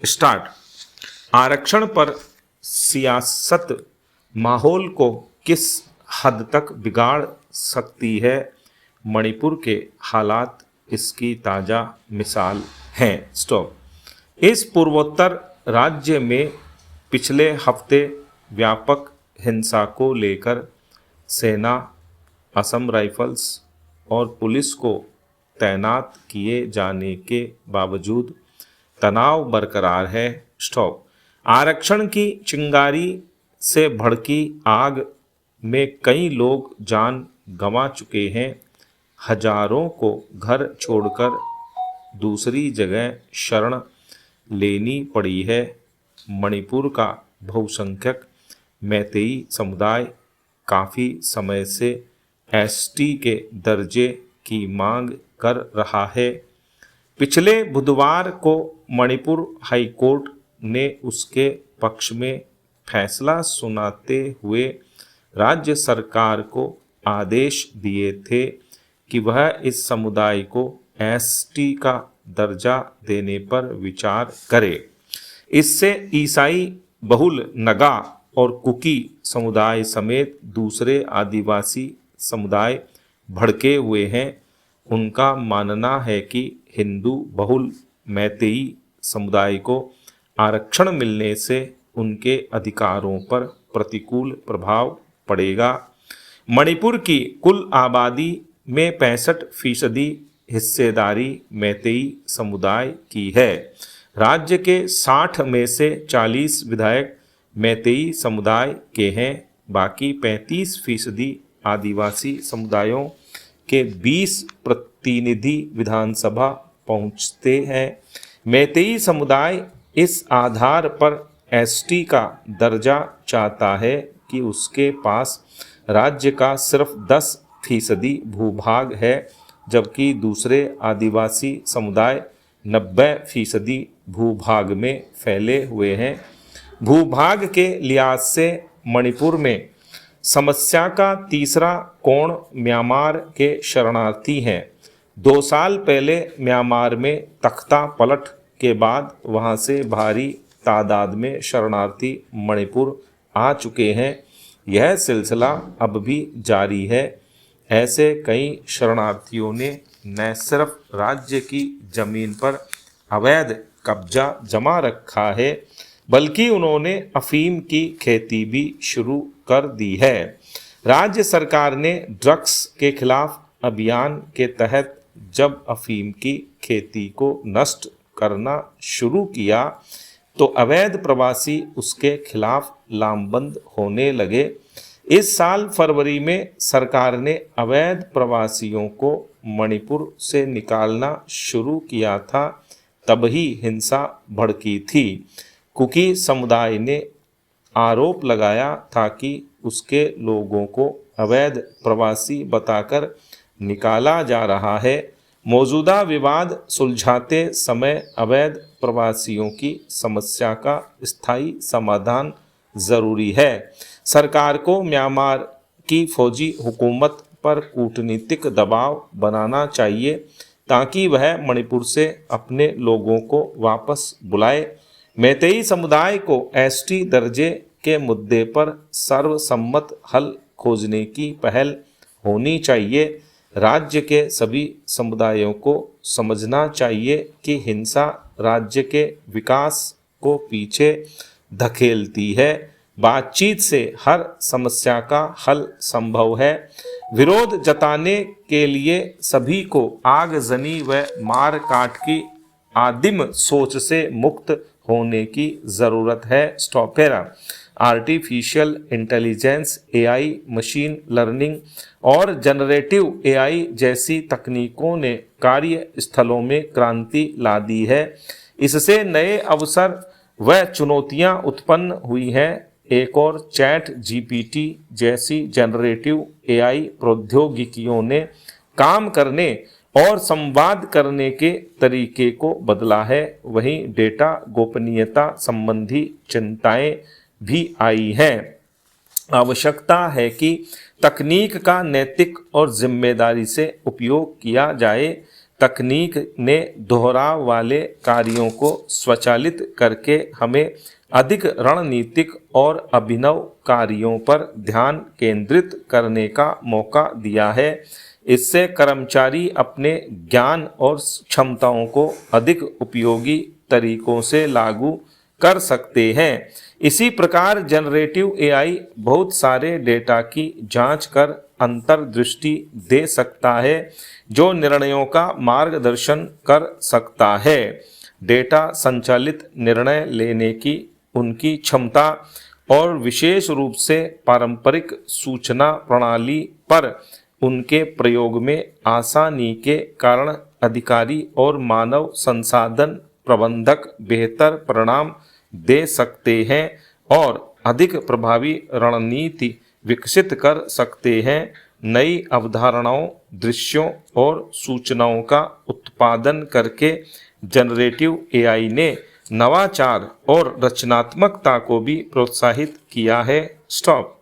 Start. आरक्षण पर सियासत माहौल को किस हद तक बिगाड़ सकती है? मणिपुर के हालात इसकी ताज़ा मिसाल हैं। स्टॉप। इस पूर्वोत्तर राज्य में पिछले हफ्ते व्यापक हिंसा को लेकर सेना, असम राइफल्स और पुलिस को तैनात किए जाने के बावजूद तनाव बरकरार है। स्टॉप। आरक्षण की चिंगारी से भड़की आग में कई लोग जान गंवा चुके हैं। हजारों को घर छोड़कर दूसरी जगह शरण लेनी पड़ी है। मणिपुर का बहुसंख्यक मैतेई समुदाय काफ़ी समय से एसटी के दर्जे की मांग कर रहा है। पिछले बुधवार को मणिपुर हाईकोर्ट ने उसके पक्ष में फैसला सुनाते हुए राज्य सरकार को आदेश दिए थे कि वह इस समुदाय को एसटी का दर्जा देने पर विचार करे। इससे ईसाई बहुल नगा और कुकी समुदाय समेत दूसरे आदिवासी समुदाय भड़के हुए हैं। उनका मानना है कि हिंदू बहुल मैतेई समुदाय को आरक्षण मिलने से उनके अधिकारों पर प्रतिकूल प्रभाव पड़ेगा। मणिपुर की कुल आबादी में 65% हिस्सेदारी मैतेई समुदाय की है। राज्य के 60 में से 40 विधायक मैतेई समुदाय के हैं। बाकी 35% आदिवासी समुदायों के 20 प्रतिनिधि विधानसभा पहुंचते हैं। मैतेई समुदाय इस आधार पर एसटी का दर्जा चाहता है कि उसके पास राज्य का सिर्फ 10% भूभाग है, जबकि दूसरे आदिवासी समुदाय 90% भूभाग में फैले हुए हैं। भूभाग के लिहाज से मणिपुर में समस्या का तीसरा कोण म्यांमार के शरणार्थी हैं। 2 साल पहले म्यांमार में तख्ता पलट के बाद वहां से भारी तादाद में शरणार्थी मणिपुर आ चुके हैं। यह सिलसिला अब भी जारी है। ऐसे कई शरणार्थियों ने न सिर्फ राज्य की जमीन पर अवैध कब्जा जमा रखा है, बल्कि उन्होंने अफीम की खेती भी शुरू कर दी है। राज्य सरकार ने ड्रग्स के खिलाफ अभियान के तहत जब अफीम की खेती को नष्ट करना शुरू किया तो अवैध प्रवासी उसके खिलाफ लामबंद होने लगे। इस साल फरवरी में सरकार ने अवैध प्रवासियों को मणिपुर से निकालना शुरू किया था, तब ही हिंसा भड़की थी। कुकी समुदाय ने आरोप लगाया था कि उसके लोगों को अवैध प्रवासी बताकर निकाला जा रहा है। मौजूदा विवाद सुलझाते समय अवैध प्रवासियों की समस्या का स्थायी समाधान जरूरी है। सरकार को म्यांमार की फौजी हुकूमत पर कूटनीतिक दबाव बनाना चाहिए ताकि वह मणिपुर से अपने लोगों को वापस बुलाए। मैतेई समुदाय को एसटी दर्जे के मुद्दे पर सर्वसम्मत हल खोजने की पहल होनी चाहिए। राज्य के सभी समुदायों को समझना चाहिए कि हिंसा राज्य के विकास को पीछे धकेलती है। बातचीत से हर समस्या का हल संभव है। विरोध जताने के लिए सभी को आगजनी व मार काट की आदिम सोच से मुक्त होने की ज़रूरत है। स्टॉपेरा। Artificial intelligence, AI, machine learning और जनरेटिव एआई जैसी तकनीकों ने कार्यस्थलों में क्रांति ला दी है। इससे नए अवसर व चुनौतियां उत्पन्न हुई हैं। एक और चैट जीपीटी जैसी जनरेटिव एआई प्रौद्योगिकियों ने काम करने और संवाद करने के तरीके को बदला है। वहीं डेटा गोपनीयता संबंधी चिंताएं भी आई हैं। आवश्यकता है कि तकनीक का नैतिक और जिम्मेदारी से उपयोग किया जाए। तकनीक ने दोहराव वाले कार्यों को स्वचालित करके हमें अधिक रणनीतिक और अभिनव कार्यों पर ध्यान केंद्रित करने का मौका दिया है। इससे कर्मचारी अपने ज्ञान और क्षमताओं को अधिक उपयोगी तरीकों से लागू कर सकते हैं। इसी प्रकार जनरेटिव एआई बहुत सारे डेटा की जांच कर अंतर्दृष्टि दे सकता है, जो निर्णयों का मार्गदर्शन कर सकता है। डेटा संचालित निर्णय लेने की उनकी क्षमता और विशेष रूप से पारंपरिक सूचना प्रणाली पर उनके प्रयोग में आसानी के कारण अधिकारी और मानव संसाधन प्रबंधक बेहतर परिणाम दे सकते हैं और अधिक प्रभावी रणनीति विकसित कर सकते हैं। नई अवधारणाओं, दृश्यों और सूचनाओं का उत्पादन करके जनरेटिव एआई ने नवाचार और रचनात्मकता को भी प्रोत्साहित किया है। स्टॉप।